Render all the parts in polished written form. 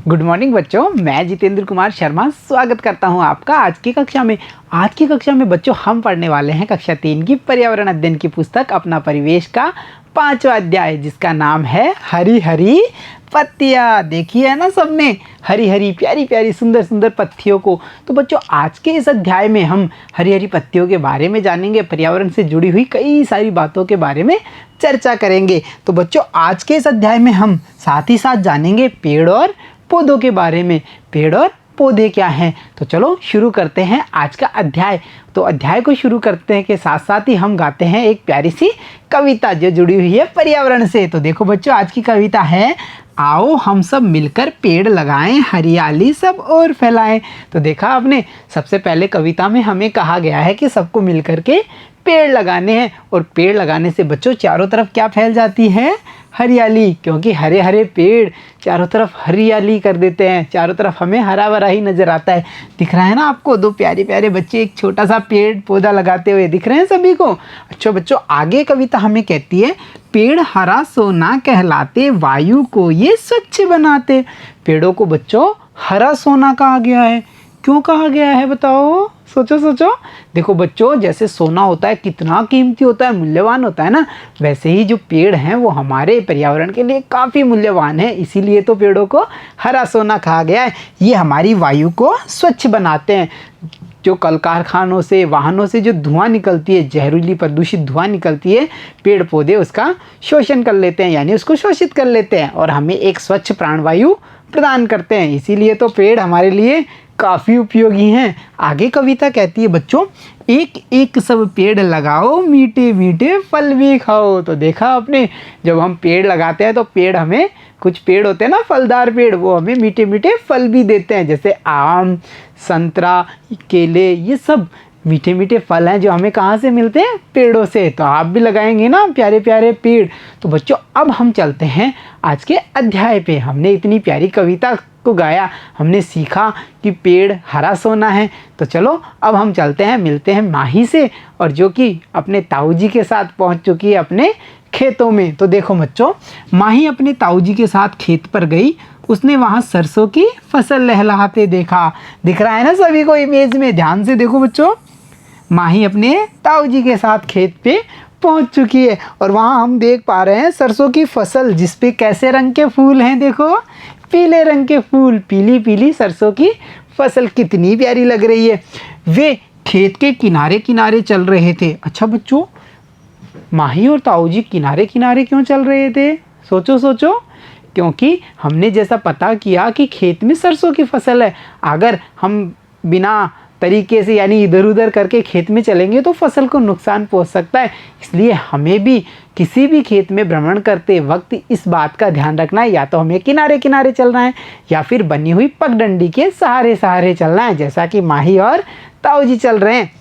Good morning बच्चों, मैं जितेंद्र कुमार शर्मा स्वागत करता हूं आपका आज की कक्षा में। आज की कक्षा में बच्चों हम पढ़ने वाले हैं कक्षा 3 की पर्यावरण अध्ययन की पुस्तक अपना परिवेश का 5वां अध्याय, जिसका नाम है हरी हरी पत्तियां। देखिए है ना सबने हरी हरी प्यारी प्यारी सुंदर सुंदर पत्तियों को। तो बच्चों आज के इस अध्याय में हम हरी हरी पत्तियों के बारे में जानेंगे, पर्यावरण से जुड़ी हुई कई सारी बातों के बारे में चर्चा करेंगे। तो बच्चों आज के इस अध्याय में हम साथ ही साथ जानेंगे पेड़ और पौधों के बारे में। पेड़ और पौधे क्या हैं, तो चलो शुरू करते हैं आज का अध्याय। तो अध्याय को शुरू करते हैं के साथ साथ ही हम गाते हैं एक प्यारी सी कविता जो जुड़ी हुई है पर्यावरण से। तो देखो बच्चों आज की कविता है, आओ हम सब मिलकर पेड़ लगाएं, हरियाली सब और फैलाएं। तो देखा आपने, सबसे पहले कविता में हमें कहा गया है कि सबको मिलकर के पेड़ लगाने हैं, और पेड़ लगाने से बच्चों चारों तरफ क्या फैल जाती है, हरियाली। क्योंकि हरे हरे पेड़ चारों तरफ हरियाली कर देते हैं, चारों तरफ हमें हरा भरा ही नज़र आता है। दिख रहा है ना आपको, दो प्यारे प्यारे बच्चे एक छोटा सा पेड़ पौधा लगाते हुए दिख रहे हैं सभी को। अच्छा बच्चों आगे कविता हमें कहती है, पेड़ हरा सोना कहलाते, वायु को ये स्वच्छ बनाते। पेड़ों को बच्चों हरा सोना कहा गया है। क्यों कहा गया है बताओ, सोचो सोचो। देखो बच्चों जैसे सोना होता है कितना कीमती होता है, मूल्यवान होता है ना, वैसे ही जो पेड़ हैं वो हमारे पर्यावरण के लिए काफ़ी मूल्यवान है। इसीलिए तो पेड़ों को हरा सोना कहा गया है। ये हमारी वायु को स्वच्छ बनाते हैं। जो कल कारखानों से वाहनों से जो धुआं निकलती है, जहरीली प्रदूषित धुआं निकलती है, पेड़ पौधे उसका शोषण कर लेते हैं, यानी उसको शोषित कर लेते हैं और हमें एक स्वच्छ प्राणवायु प्रदान करते हैं। इसीलिए तो पेड़ हमारे लिए काफ़ी उपयोगी हैं। आगे कविता कहती है बच्चों, एक एक सब पेड़ लगाओ, मीठे मीठे फल भी खाओ। तो देखा आपने, जब हम पेड़ लगाते हैं तो पेड़ हमें, कुछ पेड़ होते हैं ना फलदार पेड़, वो हमें मीठे मीठे फल भी देते हैं, जैसे आम, संतरा, केले, ये सब मीठे मीठे फल हैं जो हमें कहाँ से मिलते हैं, पेड़ों से। तो आप भी लगाएंगे ना प्यारे प्यारे पेड़। तो बच्चों अब हम चलते हैं आज के अध्याय पे। हमने इतनी प्यारी कविता को गाया, हमने सीखा कि पेड़ हरा सोना है। तो चलो अब हम चलते हैं, मिलते हैं माही से, और जो कि अपने ताऊ जी के साथ पहुंच चुकी है अपने खेतों में। तो देखो बच्चों, माही अपने ताऊ जी के साथ खेत पर गई। उसने वहाँ सरसों की फसल लहलहाते देखा। दिख रहा है ना सभी को इमेज में, ध्यान से देखो बच्चों। माही अपने ताऊ जी के साथ खेत पे पहुंच चुकी है और वहाँ हम देख पा रहे हैं सरसों की फसल, जिस पे कैसे रंग के फूल हैं, देखो पीले रंग के फूल, पीली पीली सरसों की फसल कितनी प्यारी लग रही है। वे खेत के किनारे किनारे चल रहे थे। अच्छा बच्चों, माही और ताऊ जी किनारे किनारे क्यों चल रहे थे, सोचो सोचो। क्योंकि हमने जैसा पता किया कि खेत में सरसों की फसल है, अगर हम बिना तरीके से यानी इधर उधर करके खेत में चलेंगे तो फसल को नुकसान पहुंच सकता है। इसलिए हमें भी किसी भी खेत में भ्रमण करते वक्त इस बात का ध्यान रखना है, या तो हमें किनारे किनारे चलना है या फिर बनी हुई पगडंडी के सहारे सहारे चलना है, जैसा कि माही और ताऊ जी चल रहे हैं।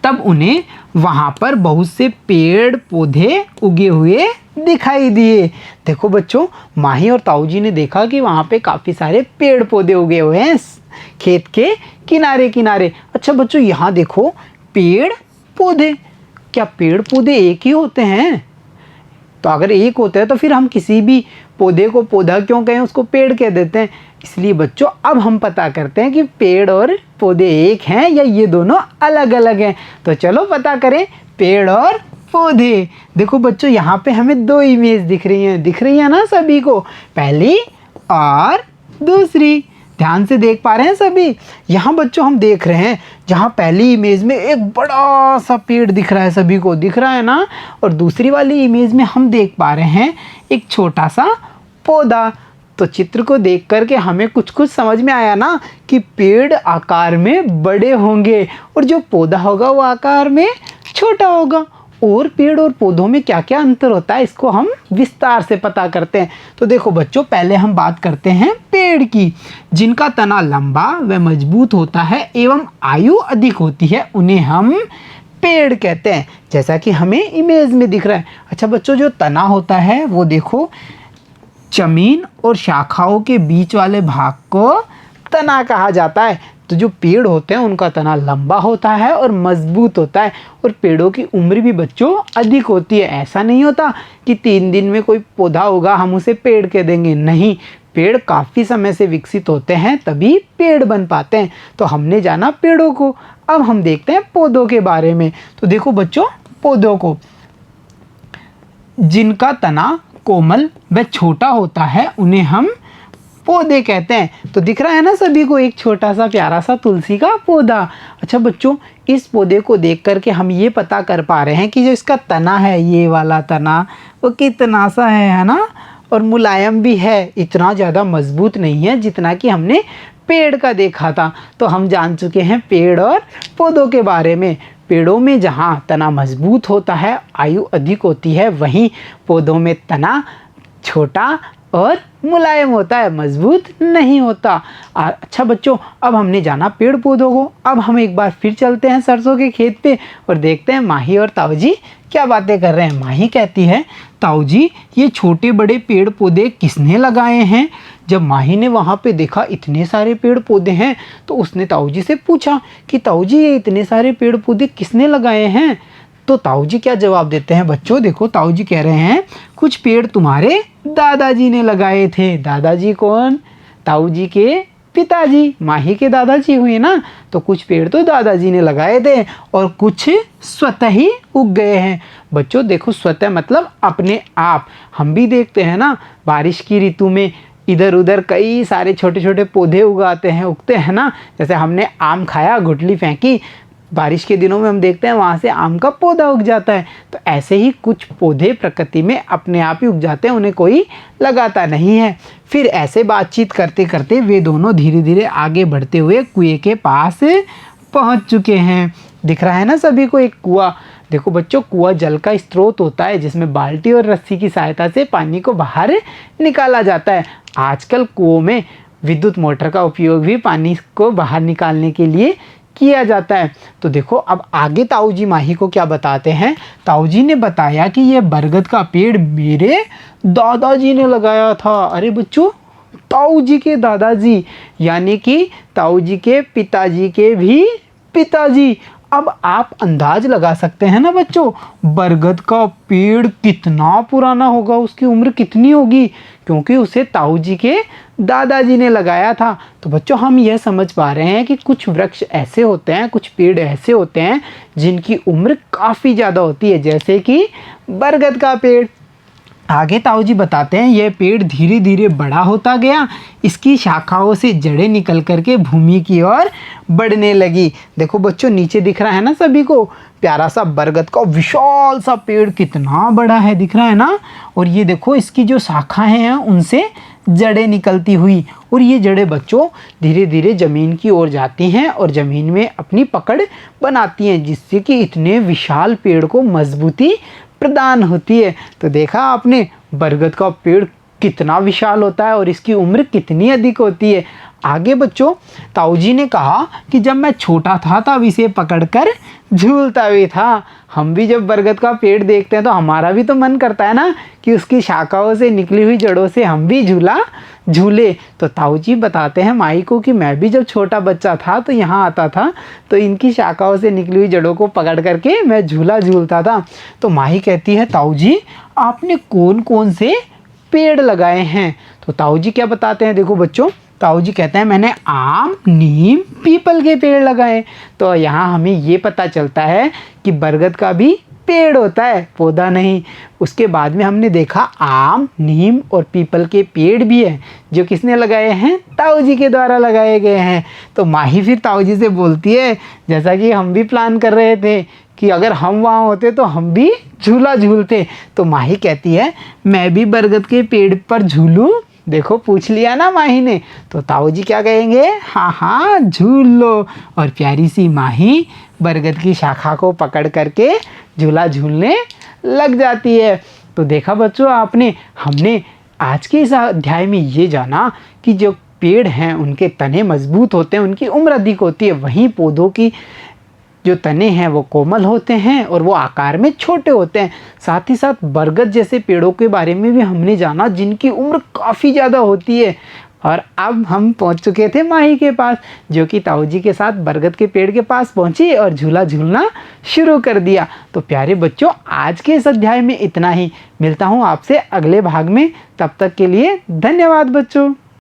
तब उन्हें वहाँ पर बहुत से पेड़ पौधे उगे हुए दिखाई दिए। देखो बच्चों, माही और ताऊ जी ने देखा कि वहाँ पे काफ़ी सारे पेड़ पौधे उगे हुए हैं खेत के किनारे किनारे। अच्छा बच्चों यहाँ देखो, पेड़ पौधे, क्या पेड़ पौधे एक ही होते हैं? तो अगर एक होते हैं तो फिर हम किसी भी पौधे को पौधा क्यों कहें, उसको पेड़ कह देते हैं। इसलिए बच्चों अब हम पता करते हैं कि पेड़ और पौधे एक हैं या ये दोनों अलग अलग हैं। तो चलो पता करें पेड़ और पौधे। देखो बच्चों यहाँ पे हमें दो इमेज दिख रही है ना सभी को, पहली और दूसरी। ध्यान से देख पा रहे हैं सभी। यहाँ बच्चों हम देख रहे हैं, जहाँ पहली इमेज में एक बड़ा सा पेड़ दिख रहा है, सभी को दिख रहा है ना, और दूसरी वाली इमेज में हम देख पा रहे हैं एक छोटा सा पौधा। तो चित्र को देख करके हमें कुछ कुछ समझ में आया ना कि पेड़ आकार में बड़े होंगे और जो पौधा होगा वो आकार में छोटा होगा। और पेड़ और पौधों में क्या क्या अंतर होता है, इसको हम विस्तार से पता करते हैं। तो देखो बच्चों, पहले हम बात करते हैं पेड़ की। जिनका तना लंबा व मजबूत होता है एवं आयु अधिक होती है, उन्हें हम पेड़ कहते हैं, जैसा कि हमें इमेज में दिख रहा है। अच्छा बच्चों, जो तना होता है वो देखो, जमीन और शाखाओं के बीच वाले भाग को तना कहा जाता है। तो जो पेड़ होते हैं उनका तना लंबा होता है और मजबूत होता है, और पेड़ों की उम्र भी बच्चों अधिक होती है। ऐसा नहीं होता कि 3 दिन में कोई पौधा होगा हम उसे पेड़ कह देंगे, नहीं, पेड़ काफ़ी समय से विकसित होते हैं तभी पेड़ बन पाते हैं। तो हमने जाना पेड़ों को, अब हम देखते हैं पौधों के बारे में। तो देखो बच्चों, पौधों को जिनका तना कोमल व छोटा होता है उन्हें हम पौधे कहते हैं। तो दिख रहा है ना सभी को एक छोटा सा प्यारा सा तुलसी का पौधा। अच्छा बच्चों, इस पौधे को देख कर के हम ये पता कर पा रहे हैं कि जो इसका तना है, ये वाला तना, वो कितना सा है ना, और मुलायम भी है, इतना ज़्यादा मजबूत नहीं है जितना कि हमने पेड़ का देखा था। तो हम जान चुके हैं पेड़ और पौधों के बारे में। पेड़ों में जहाँ तना मजबूत होता है, आयु अधिक होती है, वहीं पौधों में तना छोटा और मुलायम होता है, मजबूत नहीं होता। अच्छा बच्चों, अब हमने जाना पेड़ पौधों को। अब हम एक बार फिर चलते हैं सरसों के खेत पे और देखते हैं माही और ताऊ जी क्या बातें कर रहे हैं। माही कहती है, ताऊ जी ये छोटे बड़े पेड़ पौधे किसने लगाए हैं? जब माही ने वहाँ पे देखा इतने सारे पेड़ पौधे हैं तो उसने ताऊ जी से पूछा कि ताऊ जी ये इतने सारे पेड़ पौधे किसने लगाए हैं? तो ताऊ जी क्या जवाब देते हैं बच्चों? देखो ताऊ जी कह रहे हैं, कुछ पेड़ तुम्हारे दादाजी ने लगाए थे। दादाजी कौन? ताऊ जी के पिताजी, माही के दादाजी हुए ना। तो कुछ पेड़ तो दादाजी ने लगाए थे और कुछ स्वतः ही उग गए हैं। बच्चों देखो, स्वतः मतलब अपने आप। हम भी देखते हैं ना, बारिश की ऋतु में इधर उधर कई सारे छोटे छोटे पौधे उगाते हैं, उगते हैं ना। जैसे हमने आम खाया, गुठली फेंकी, बारिश के दिनों में हम देखते हैं वहाँ से आम का पौधा उग जाता है। तो ऐसे ही कुछ पौधे प्रकृति में अपने आप ही उग जाते हैं, उन्हें कोई लगाता नहीं है। फिर ऐसे बातचीत करते करते वे दोनों धीरे धीरे आगे बढ़ते हुए कुएं के पास पहुँच चुके हैं। दिख रहा है ना सभी को एक कुआं। देखो बच्चों, कुआं जल का स्रोत होता है जिसमें बाल्टी और रस्सी की सहायता से पानी को बाहर निकाला जाता है। आजकल कुओं में विद्युत मोटर का उपयोग भी पानी को बाहर निकालने के लिए किया जाता है। तो देखो अब आगे ताऊ जी माही को क्या बताते हैं। ताऊ जी ने बताया कि ये बरगद का पेड़ मेरे दादाजी ने लगाया था। अरे बच्चों, ताऊ जी के दादाजी यानी कि ताऊ जी के पिताजी के भी पिताजी। अब आप अंदाज लगा सकते हैं ना बच्चों, बरगद का पेड़ कितना पुराना होगा, उसकी उम्र कितनी होगी, क्योंकि उसे ताऊ जी के दादाजी ने लगाया था। तो बच्चों हम यह समझ पा रहे हैं कि कुछ वृक्ष ऐसे होते हैं, कुछ पेड़ ऐसे होते हैं जिनकी उम्र काफ़ी ज़्यादा होती है, जैसे कि बरगद का पेड़। आगे ताऊ जी बताते हैं, यह पेड़ धीरे धीरे बड़ा होता गया, इसकी शाखाओं से जड़ें निकल करके भूमि की ओर बढ़ने लगी। देखो बच्चों, नीचे दिख रहा है ना सभी को, प्यारा सा बरगद का विशाल सा पेड़ कितना बड़ा है, दिख रहा है ना। और ये देखो इसकी जो शाखाएं हैं उनसे जड़ें निकलती हुई, और ये जड़ें बच्चों धीरे धीरे ज़मीन की ओर जाती हैं और ज़मीन में अपनी पकड़ बनाती हैं, जिससे कि इतने विशाल पेड़ को मजबूती प्रदान होती है। तो देखा आपने, बरगद का पेड़ कितना विशाल होता है और इसकी उम्र कितनी अधिक होती है। आगे बच्चों, ताऊ जी ने कहा कि जब मैं छोटा था तब इसे पकड़कर झूलता भी था। हम भी जब बरगद का पेड़ देखते हैं तो हमारा भी तो मन करता है ना कि उसकी शाखाओं से निकली हुई जड़ों से हम भी झूला झूले। तो ताऊ जी बताते हैं माई को कि मैं भी जब छोटा बच्चा था तो यहाँ आता था, तो इनकी शाखाओं से निकली हुई जड़ों को पकड़ करके मैं झूला झूलता था। तो माई कहती है, ताऊ जी आपने कौन कौन से पेड़ लगाए हैं? तो ताऊ जी क्या बताते हैं, देखो बच्चों, ताऊ जी कहते हैं मैंने आम, नीम, पीपल के पेड़ लगाए। तो यहाँ हमें ये पता चलता है कि बरगद का भी पेड़ होता है, पौधा नहीं। उसके बाद में हमने देखा आम, नीम और पीपल के पेड़ भी हैं, जो किसने लगाए हैं? ताऊ जी के द्वारा लगाए गए हैं। तो माही फिर ताऊ जी से बोलती है, जैसा कि हम भी प्लान कर रहे थे कि अगर हम वहाँ होते तो हम भी झूला झूलते। तो माही कहती है मैं भी बरगद के पेड़ पर झूलूं। देखो पूछ लिया ना माही ने, तो ताऊ जी क्या कहेंगे? हाँ हाँ झूल लो। और प्यारी सी माही बरगद की शाखा को पकड़ करके झूला झूलने लग जाती है। तो देखा बच्चों आपने, हमने आज के इस अध्याय में ये जाना कि जो पेड़ हैं उनके तने मजबूत होते हैं, उनकी उम्र अधिक होती है, वहीं पौधों की जो तने हैं वो कोमल होते हैं और वो आकार में छोटे होते हैं। साथ ही साथ बरगद जैसे पेड़ों के बारे में भी हमने जाना जिनकी उम्र काफ़ी ज़्यादा होती है। और अब हम पहुंच चुके थे माही के पास, जो कि ताऊ जी के साथ बरगद के पेड़ के पास पहुंची और झूला झूलना शुरू कर दिया। तो प्यारे बच्चों, आज के इस अध्याय में इतना ही। मिलता हूं आपसे अगले भाग में, तब तक के लिए धन्यवाद बच्चों।